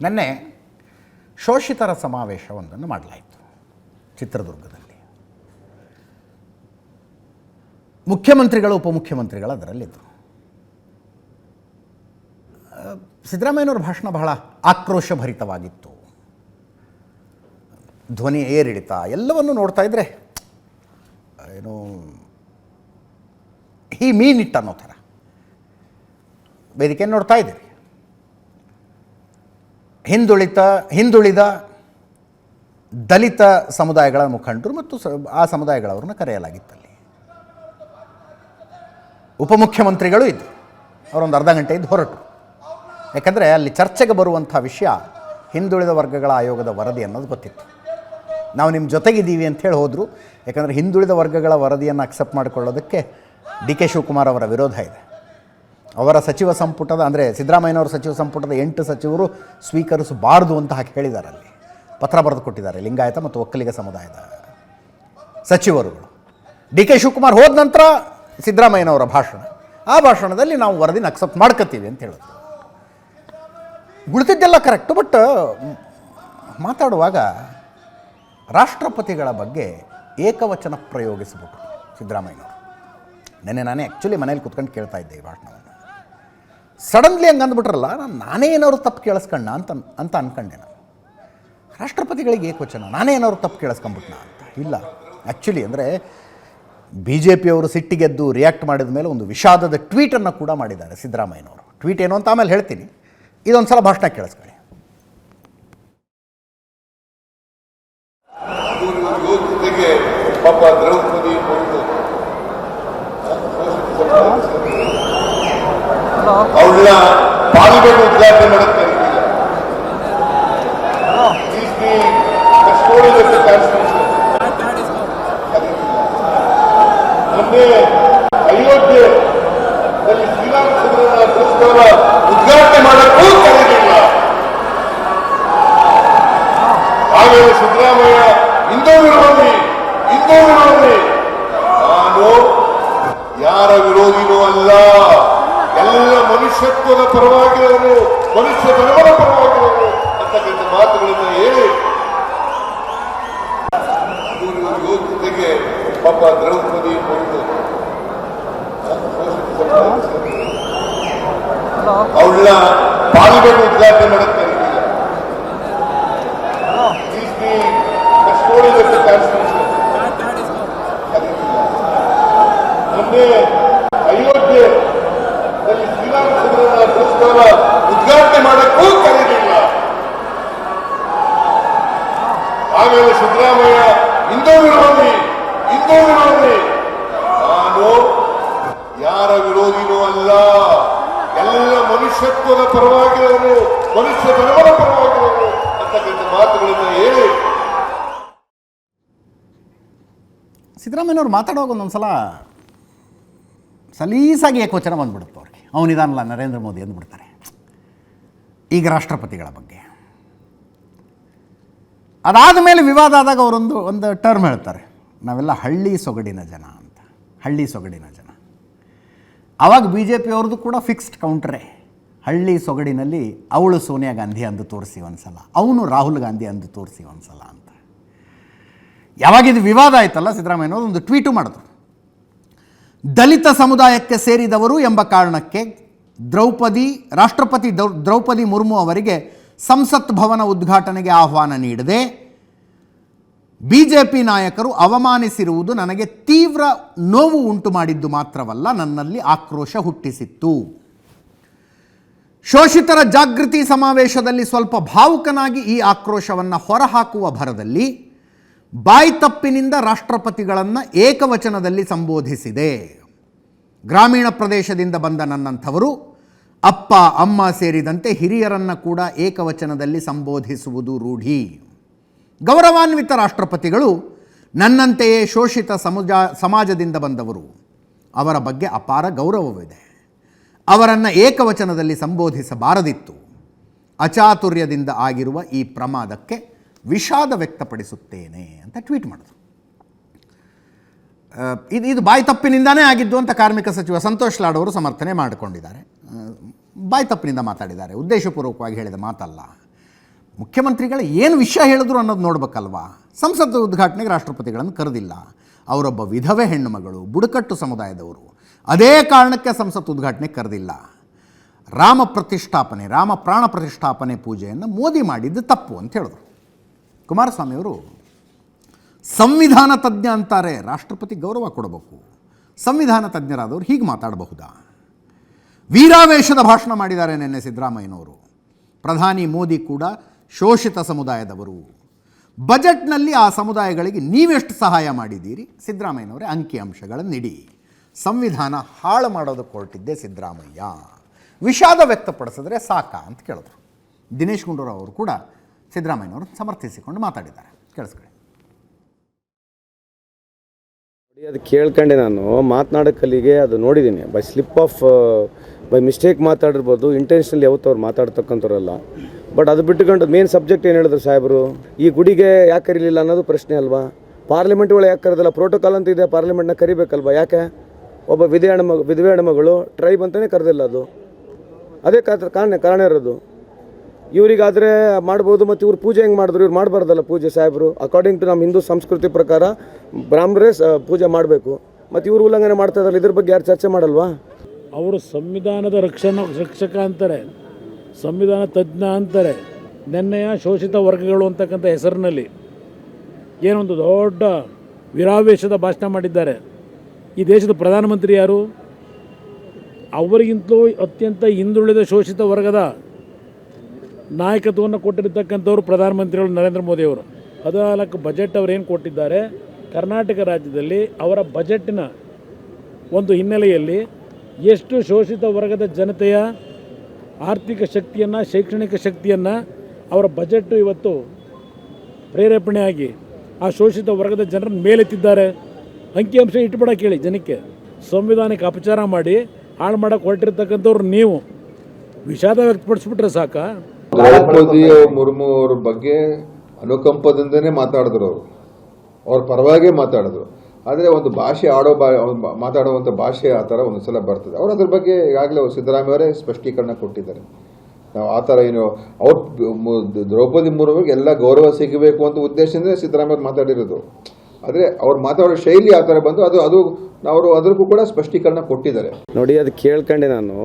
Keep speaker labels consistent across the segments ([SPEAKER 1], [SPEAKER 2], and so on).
[SPEAKER 1] ನಿನ್ನೆ ಶೋಷಿತರ ಸಮಾವೇಶವೊಂದನ್ನು ಮಾಡಲಾಯಿತು ಚಿತ್ರದುರ್ಗದಲ್ಲಿ. ಮುಖ್ಯಮಂತ್ರಿಗಳು ಉಪಮುಖ್ಯಮಂತ್ರಿಗಳು ಅದರಲ್ಲಿದ್ದರು. ಸಿದ್ದರಾಮಯ್ಯನವ್ರ ಭಾಷಣ ಬಹಳ ಆಕ್ರೋಶಭರಿತವಾಗಿತ್ತು. ಧ್ವನಿ ಏರಿಳಿತ ಎಲ್ಲವನ್ನು ನೋಡ್ತಾ ಇದ್ದರೆ ಏನು ಈ ಮೀನ್ ಅನ್ನೋ ಥರ ವೇದಿಕೆಯನ್ನು ನೋಡ್ತಾ ಇದ್ದೀವಿ. ಹಿಂದುಳಿದ ದಲಿತ ಸಮುದಾಯಗಳ ಮುಖಂಡರು ಮತ್ತು ಆ ಸಮುದಾಯಗಳವ್ರನ್ನ ಕರೆಯಲಾಗಿತ್ತಲ್ಲಿ. ಉಪಮುಖ್ಯಮಂತ್ರಿಗಳು ಇದ್ದರು. ಅವರೊಂದು ಅರ್ಧ ಗಂಟೆ ಇದ್ದು ಹೊರಟು. ಯಾಕಂದರೆ ಅಲ್ಲಿ ಚರ್ಚೆಗೆ ಬರುವಂಥ ವಿಷಯ ಹಿಂದುಳಿದ ವರ್ಗಗಳ ಆಯೋಗದ ವರದಿ ಅನ್ನೋದು ಗೊತ್ತಿತ್ತು. ನಾವು ನಿಮ್ಮ ಜೊತೆಗಿದ್ದೀವಿ ಅಂಥೇಳಿ ಹೋದರು. ಯಾಕಂದರೆ ಹಿಂದುಳಿದ ವರ್ಗಗಳ ವರದಿಯನ್ನು ಅಕ್ಸೆಪ್ಟ್ ಮಾಡಿಕೊಳ್ಳೋದಕ್ಕೆ ಡಿ.ಕೆ. ಶಿವಕುಮಾರ್ ಅವರ ವಿರೋಧ ಇದೆ. ಅವರ ಸಚಿವ ಸಂಪುಟದ ಅಂದರೆ ಸಿದ್ದರಾಮಯ್ಯನವರ ಸಚಿವ ಸಂಪುಟದ 8 ಸಚಿವರು ಸ್ವೀಕರಿಸಬಾರ್ದು ಅಂತ ಹಾಕಿ ಹೇಳಿದ್ದಾರೆ. ಅಲ್ಲಿ ಪತ್ರ ಬರೆದು ಕೊಟ್ಟಿದ್ದಾರೆ ಲಿಂಗಾಯತ ಮತ್ತು ಒಕ್ಕಲಿಗ ಸಮುದಾಯದ ಸಚಿವರುಗಳು. ಡಿ.ಕೆ. ಶಿವಕುಮಾರ್ ಹೋದ ನಂತರ ಸಿದ್ದರಾಮಯ್ಯನವರ ಭಾಷಣ, ಆ ಭಾಷಣದಲ್ಲಿ ನಾವು ವರದಿನ ಅಕ್ಸೆಪ್ಟ್ ಮಾಡ್ಕೋತೀವಿ ಅಂತ ಹೇಳಿದ್ರು. ಉಳಿದಿದ್ದೆಲ್ಲ ಕರೆಕ್ಟು. ಬಟ್ ಮಾತಾಡುವಾಗ ರಾಷ್ಟ್ರಪತಿಗಳ ಬಗ್ಗೆ ಏಕವಚನ ಪ್ರಯೋಗಿಸಿಬಿಟ್ರು ಸಿದ್ದರಾಮಯ್ಯನವರು. ನೆನ್ನೆ ನಾನೇ ಆ್ಯಕ್ಚುಲಿ ಮನೇಲಿ ಕೂತ್ಕೊಂಡು ಕೇಳ್ತಾ ಇದ್ದೆ ಈ ಭಾಷಣವನ್ನು. ಸಡನ್ಲಿ ಹಂಗೆ ಅಂದ್ಬಿಟ್ರಲ್ಲ, ನಾನೇ ಏನಾದ್ರು ತಪ್ಪು ಕೇಳಿಸ್ಕೊಂಡ ಅಂತ ಅಂದ್ಕೊಂಡೆ ನಾನು. ರಾಷ್ಟ್ರಪತಿಗಳಿಗೆ ಏಕವಚನ, ನಾನೇ ಏನಾದ್ರು ತಪ್ಪು ಕೇಳಿಸ್ಕೊಂಬಿಟ್ನ ಅಂತ. ಇಲ್ಲ, ಆ್ಯಕ್ಚುಲಿ ಅಂದರೆ BJP ಅವರು ಸಿಟ್ಟಿಗೆದ್ದು ರಿಯಾಕ್ಟ್ ಮಾಡಿದ ಮೇಲೆ ಒಂದು ವಿಷಾದದ ಟ್ವೀಟನ್ನು ಕೂಡ ಮಾಡಿದ್ದಾರೆ ಸಿದ್ದರಾಮಯ್ಯನವರು. ಟ್ವೀಟ್ ಏನು ಅಂತ ಆಮೇಲೆ ಹೇಳ್ತೀನಿ. ಇದೊಂದು ಸಲ ಭಾಷಣ ಕೇಳಿಸ್ಕೊಳ್ಳಿ.
[SPEAKER 2] ಪಾಪ ದ್ರೌಪದಿ ಅವಳ ಪಾರ್ಲಿಮೆಂಟ್ ಉದ್ಘಾಟನೆ ಮಾಡುತ್ತೆ. ಮೊನ್ನೆ ಅಯೋಧ್ಯೆಯಲ್ಲಿ ಶ್ರೀರಾಮಚಂದ್ರನ ಪುರಸ್ಕಾರ ಉದ್ಘಾಟನೆ ಮಾಡಕ್ಕೂ ಕರೆದಿಲ್ಲ. ಆಮೇಲೆ ಸಿದ್ದರಾಮಯ್ಯ ಇಂದೂ ವಿರೋಧಿ ನಾನು ಯಾರ ವಿರೋಧಿನೂ ಅಲ್ಲ, ಎಲ್ಲ ಮನುಷ್ಯತ್ವದ ಪರವಾಗಿರೋರು, ಮನುಷ್ಯ ಧರ್ಮದ ಪರವಾಗಿರೋರು ಅಂತಕ್ಕಂಥ ಮಾತುಗಳನ್ನು ಹೇಳಿ ಯೋಗ್ಯತೆಗೆ ಪಾಪ ದ್ರೌಪದಿ ಅವಳ ಪಾರ್ಲಿಮೆಂಟ್ ಉದ್ಘಾಟನೆ ಮಾಡುತ್ತೆ. ಮೊನ್ನೆ ಅಯೋಧ್ಯೆಯಲ್ಲಿ ಶ್ರೀರಾಮಚಂದ್ರನ ಪುರಸ್ಕಾರ ಉದ್ಘಾಟನೆ ಮಾಡಕ್ಕೂ ಕರೆದಿಲ್ಲ. ಆಮೇಲೆ ಸಿದ್ದರಾಮಯ್ಯ ಇಂದೂ ವಿರೋಧಿ ನಾನು ಯಾರ ವಿರೋಧಿನೂ ಅಲ್ಲ, ಎಲ್ಲ ಮನುಷ್ಯತ್ವದ ಪರವಾಗಿರೋರು, ಮನುಷ್ಯ ಧರ್ಮದ ಪರವಾಗಿರೋರು ಅಂತಕ್ಕಂಥ ಮಾತುಗಳನ್ನು ಹೇಳಿ
[SPEAKER 1] ಸಿದ್ದರಾಮಯ್ಯನವ್ರು ಮಾತಾಡುವಾಗ ಒಂದೊಂದು ಸಲ ಸಲೀಸಾಗಿ ಏಕವಚನ ಬಂದ್ಬಿಡುತ್ತೆ ಅವ್ರಿಗೆ. ಅವನಿದಾನಲ್ಲ ನರೇಂದ್ರ ಮೋದಿ ಅಂದ್ಬಿಡ್ತಾರೆ. ಈಗ ರಾಷ್ಟ್ರಪತಿಗಳ ಬಗ್ಗೆ ಅದಾದ ಮೇಲೆ ವಿವಾದ ಆದಾಗ ಒಂದು ಟರ್ಮ್ ಹೇಳ್ತಾರೆ, ನಾವೆಲ್ಲ ಹಳ್ಳಿ ಸೊಗಡಿನ ಜನ ಅಂತ. ಹಳ್ಳಿ ಸೊಗಡಿನ ಜನ. ಆವಾಗ BJP ಅವ್ರದ್ದು ಕೂಡ ಫಿಕ್ಸ್ಡ್ ಕೌಂಟ್ರೇ. ಹಳ್ಳಿ ಸೊಗಡಿನಲ್ಲಿ ಅವಳು ಸೋನಿಯಾ ಗಾಂಧಿ ಅಂದು ತೋರಿಸಿ ಒಂದ್ಸಲ, ಅವನು ರಾಹುಲ್ ಗಾಂಧಿ ಅಂದು ತೋರಿಸಿ ಒಂದ್ಸಲ ಅಂತ. ಯಾವಾಗ ಇದು ವಿವಾದ ಆಯ್ತಲ್ಲ, ಸಿದ್ದರಾಮಯ್ಯನವರು ಒಂದು ಟ್ವೀಟು ಮಾಡಿದ್ರು. ದಲಿತ ಸಮುದಾಯಕ್ಕೆ ಸೇರಿದವರು ಎಂಬ ಕಾರಣಕ್ಕೆ ರಾಷ್ಟ್ರಪತಿ ದ್ರೌಪದಿ ಮುರ್ಮು ಅವರಿಗೆ ಸಂಸತ್ ಭವನ ಉದ್ಘಾಟನೆಗೆ ಆಹ್ವಾನ ನೀಡದೆ BJP ನಾಯಕರು ಅವಮಾನಿಸಿರುವುದು ನನಗೆ ತೀವ್ರ ನೋವು ಉಂಟು ಮಾಡಿದ್ದು ಮಾತ್ರವಲ್ಲ, ನನ್ನಲ್ಲಿ ಆಕ್ರೋಶ ಹುಟ್ಟಿಸಿತ್ತು. ಶೋಷಿತರ ಜಾಗೃತಿ ಸಮಾವೇಶದಲ್ಲಿ ಸ್ವಲ್ಪ ಭಾವುಕನಾಗಿ ಈ ಆಕ್ರೋಶವನ್ನು ಹೊರಹಾಕುವ ಭರದಲ್ಲಿ ಬಾಯಿ ತಪ್ಪಿನಿಂದ ರಾಷ್ಟ್ರಪತಿಗಳನ್ನು ಏಕವಚನದಲ್ಲಿ ಸಂಬೋಧಿಸಿದೆ. ಗ್ರಾಮೀಣ ಪ್ರದೇಶದಿಂದ ಬಂದ ನನ್ನಂಥವರು ಅಪ್ಪ ಅಮ್ಮ ಸೇರಿದಂತೆ ಹಿರಿಯರನ್ನು ಕೂಡ ಏಕವಚನದಲ್ಲಿ ಸಂಬೋಧಿಸುವುದು ರೂಢಿ. ಗೌರವಾನ್ವಿತ ರಾಷ್ಟ್ರಪತಿಗಳು ನನ್ನಂತೆಯೇ ಶೋಷಿತ ಸಮಾಜದಿಂದ ಬಂದವರು. ಅವರ ಬಗ್ಗೆ ಅಪಾರ ಗೌರವವಿದೆ. ಅವರನ್ನು ಏಕವಚನದಲ್ಲಿ ಸಂಬೋಧಿಸಬಾರದಿತ್ತು. ಅಚಾತುರ್ಯದಿಂದ ಆಗಿರುವ ಈ ಪ್ರಮಾದಕ್ಕೆ ವಿಷಾದ ವ್ಯಕ್ತಪಡಿಸುತ್ತೇನೆ ಅಂತ ಟ್ವೀಟ್ ಮಾಡಿದ್ರು. ಇದು ಬಾಯಿ ತಪ್ಪಿನಿಂದಾನೇ ಆಗಿದ್ದು ಅಂತ ಕಾರ್ಮಿಕ ಸಚಿವ ಸಂತೋಷ್ ಲಾಡ್ ಅವರು ಸಮರ್ಥನೆ ಮಾಡಿಕೊಂಡಿದ್ದಾರೆ. ಬಾಯಿ ತಪ್ಪಿನಿಂದ ಮಾತಾಡಿದ್ದಾರೆ, ಉದ್ದೇಶಪೂರ್ವಕವಾಗಿ ಹೇಳಿದ ಮಾತಲ್ಲ. ಮುಖ್ಯಮಂತ್ರಿಗಳು ಏನು ವಿಷಯ ಹೇಳಿದ್ರು ಅನ್ನೋದು ನೋಡ್ಬೇಕಲ್ವಾ. ಸಂಸತ್ ಉದ್ಘಾಟನೆಗೆ ರಾಷ್ಟ್ರಪತಿಗಳನ್ನು ಕರೆದಿಲ್ಲ. ಅವರೊಬ್ಬ ವಿಧವೆ ಹೆಣ್ಣುಮಗಳು, ಬುಡಕಟ್ಟು ಸಮುದಾಯದವರು. ಅದೇ ಕಾರಣಕ್ಕೆ ಸಂಸತ್ ಉದ್ಘಾಟನೆಗೆ ಕರೆದಿಲ್ಲ. ರಾಮ ಪ್ರಾಣ ಪ್ರತಿಷ್ಠಾಪನೆ ಪೂಜೆಯನ್ನು ಮೋದಿ ಮಾಡಿದ್ದು ತಪ್ಪು ಅಂತ ಹೇಳಿದ್ರು. ಕುಮಾರಸ್ವಾಮಿಯವರು ಸಂವಿಧಾನ ತಜ್ಞ ಅಂತಾರೆ, ರಾಷ್ಟ್ರಪತಿ ಗೌರವ ಕೊಡಬೇಕು. ಸಂವಿಧಾನ ತಜ್ಞರಾದವರು ಹೀಗೆ ಮಾತಾಡಬಹುದಾ? ವೀರಾವೇಶದ ಭಾಷಣ ಮಾಡಿದ್ದಾರೆ ನಿನ್ನೆ ಸಿದ್ದರಾಮಯ್ಯನವರು. ಪ್ರಧಾನಿ ಮೋದಿ ಕೂಡ ಶೋಷಿತ ಸಮುದಾಯದವರು. ಬಜೆಟ್ನಲ್ಲಿ ಆ ಸಮುದಾಯಗಳಿಗೆ ನೀವೆಷ್ಟು ಸಹಾಯ ಮಾಡಿದ್ದೀರಿ? ಸಿದ್ದರಾಮಯ್ಯನವರೇ ಅಂಕಿಅಂಶಗಳನ್ನು ನೀಡಿ. ಸಂವಿಧಾನ ಹಾಳು ಮಾಡೋದಕ್ಕೆ ಹೊರಟಿದ್ದೆ ಸಿದ್ದರಾಮಯ್ಯ. ವಿಷಾದ ವ್ಯಕ್ತಪಡಿಸಿದ್ರೆ ಸಾಕಾ ಅಂತ ಕೇಳಿದ್ರು. ದಿನೇಶ್ ಗುಂಡೂರಾವ್ ಅವರು ಕೂಡ ಸಿದ್ದರಾಮಯ್ಯನವರು ಸಮರ್ಥಿಸಿಕೊಂಡು ಮಾತಾಡಿದ್ದಾರೆ. ಕೇಳಿಸ್ಕೊಳ್ಳಿ.
[SPEAKER 3] ಅದು ಕೇಳ್ಕೊಂಡೆ, ನಾನು ಮಾತನಾಡೋಕ್ಕಲ್ಲಿಗೆ ಅದು ನೋಡಿದ್ದೀನಿ. ಬೈ ಮಿಸ್ಟೇಕ್ ಮಾತಾಡಿರ್ಬೋದು, ಇಂಟೆನ್ಷನಲ್ ಯಾವತ್ತು ಅವ್ರು ಮಾತಾಡ್ತಕ್ಕಂಥವ್ರಲ್ಲ. ಬಟ್ ಅದು ಬಿಟ್ಟುಕೊಂಡು ಮೇನ್ ಸಬ್ಜೆಕ್ಟ್ ಏನು ಹೇಳಿದ್ರು ಸಾಹೇಬರು, ಈ ಗುಡಿಗೆ ಯಾಕೆ ಕರೀಲಿಲ್ಲ ಅನ್ನೋದು ಪ್ರಶ್ನೆ ಅಲ್ವಾ? ಪಾರ್ಲಿಮೆಂಟ್ ಒಳಗೆ ಯಾಕೆ ಕರೆದಿಲ್ಲ? ಪ್ರೋಟೋಕಾಲ್ ಅಂತ ಇದೆ, ಪಾರ್ಲಿಮೆಂಟ್ನ ಕರಿಬೇಕಲ್ವಾ? ಯಾಕೆ ಒಬ್ಬ ವಿಧವೆ ಹೆಣ್ಮಗಳು ಟ್ರೈಬ್ ಅಂತಲೇ ಕರೆದಿಲ್ಲ? ಅದು ಅದೇ ಕಾರಣ ಇರೋದು. ಇವರಿಗಾದರೆ ಮಾಡ್ಬೋದು, ಮತ್ತು ಇವ್ರು ಪೂಜೆ ಹೆಂಗೆ ಮಾಡಿದ್ರು? ಇವ್ರು ಮಾಡಬಾರ್ದಲ್ಲ ಪೂಜೆ ಸಾಹೇಬರು. ಅಕಾರ್ಡಿಂಗ್ ಟು ನಮ್ಮ ಹಿಂದೂ ಸಂಸ್ಕೃತಿ ಪ್ರಕಾರ ಬ್ರಾಹ್ಮಣರೇ ಪೂಜೆ ಮಾಡಬೇಕು. ಮತ್ತು ಇವರು ಉಲ್ಲಂಘನೆ ಮಾಡ್ತಾ ಇದ್ದಾರಲ್ಲ, ಇದ್ರ ಬಗ್ಗೆ ಯಾರು ಚರ್ಚೆ ಮಾಡಲ್ವಾ?
[SPEAKER 4] ಅವರು ಸಂವಿಧಾನದ ರಕ್ಷಕ ಅಂತಾರೆ, ಸಂವಿಧಾನ ತಜ್ಞ ಅಂತಾರೆ. ನೆನ್ನೆಯ ಶೋಷಿತ ವರ್ಗಗಳು ಅಂತಕ್ಕಂಥ ಹೆಸರಿನಲ್ಲಿ ಏನೊಂದು ದೊಡ್ಡ ವೀರಾವೇಶದ ಭಾಷಣ ಮಾಡಿದ್ದಾರೆ. ಈ ದೇಶದ ಪ್ರಧಾನಮಂತ್ರಿ ಯಾರು? ಅವರಿಗಿಂತಲೂ ಅತ್ಯಂತ ಹಿಂದುಳಿದ ಶೋಷಿತ ವರ್ಗದ ನಾಯಕತ್ವವನ್ನು ಕೊಟ್ಟಿರ್ತಕ್ಕಂಥವ್ರು ಪ್ರಧಾನಮಂತ್ರಿಗಳು ನರೇಂದ್ರ ಮೋದಿಯವರು. 14 ಬಜೆಟ್ ಅವರೇನು ಕೊಟ್ಟಿದ್ದಾರೆ, ಕರ್ನಾಟಕ ರಾಜ್ಯದಲ್ಲಿ ಅವರ ಬಜೆಟ್ಟಿನ ಒಂದು ಹಿನ್ನೆಲೆಯಲ್ಲಿ ಎಷ್ಟು ಶೋಷಿತ ವರ್ಗದ ಜನತೆಯ ಆರ್ಥಿಕ ಶಕ್ತಿಯನ್ನು, ಶೈಕ್ಷಣಿಕ ಶಕ್ತಿಯನ್ನು ಅವರ ಬಜೆಟ್ಟು ಇವತ್ತು ಪ್ರೇರೇಪಣೆಯಾಗಿ ಆ ಶೋಷಿತ ವರ್ಗದ ಜನರನ್ನು ಮೇಲೆತ್ತಿದ್ದಾರೆ. ಅಂಕಿಅಂಶ ಇಟ್ಬಿಡ ಕೇಳಿ ಜನಕ್ಕೆ. ಸಂವಿಧಾನಕ್ಕೆ ಅಪಚಾರ ಮಾಡಿ ಹಾಳು ಮಾಡೋಕ್ಕೆ ಹೊರಟಿರ್ತಕ್ಕಂಥವ್ರು ನೀವು ವಿಷಾದ ವ್ಯಕ್ತಪಡಿಸ್ಬಿಟ್ರೆ ಸಾಕಾ?
[SPEAKER 2] ದ್ರೌಪದಿ ಮುರ್ಮು ಅವ್ರ ಬಗ್ಗೆ ಅನುಕಂಪದಿಂದನೇ ಮಾತಾಡಿದ್ರು. ಅವ್ರ ಪರವಾಗೇ ಮಾತಾಡಿದ್ರು. ಆದರೆ ಒಂದು ಭಾಷೆ ಮಾತಾಡುವಂಥ ಭಾಷೆ ಆ ಥರ ಒಂದು ಸಲ ಬರ್ತದೆ. ಅವ್ರು ಅದ್ರ ಬಗ್ಗೆ ಈಗಾಗಲೇ ಸಿದ್ದರಾಮಯ್ಯ ಅವರೇ ಸ್ಪಷ್ಟೀಕರಣ ಕೊಟ್ಟಿದ್ದಾರೆ. ನಾವು ಆ ಥರ ಏನು ದ್ರೌಪದಿ ಮುರ್ಮುಗೆ ಎಲ್ಲ ಗೌರವ ಸಿಗಬೇಕು ಅಂತ ಉದ್ದೇಶದಿಂದ ಸಿದ್ದರಾಮಯ್ಯ ಮಾತಾಡಿರೋದು. ಆದರೆ ಅವ್ರು ಮಾತಾಡೋ ಶೈಲಿ ಆ ಥರ ಬಂದು ಅದು ಅವರು ಅದಕ್ಕೂ ಕೂಡ ಸ್ಪಷ್ಟೀಕರಣ ಕೊಟ್ಟಿದ್ದಾರೆ.
[SPEAKER 3] ನೋಡಿ, ಅದು ಕೇಳ್ಕೊಂಡೆ ನಾನು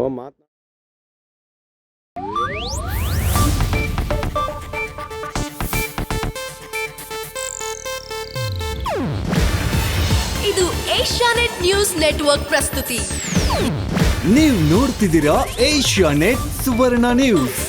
[SPEAKER 5] ಇದು ಏಷ್ಯಾನೆಟ್ ನ್ಯೂಸ್ ನೆಟ್ವರ್ಕ್ ಪ್ರಸ್ತುತಿ.
[SPEAKER 6] ನೀವು ನೋಡ್ತಿದ್ದೀರಾ ಏಷ್ಯಾನೆಟ್ ಸುವರ್ಣ ನ್ಯೂಸ್.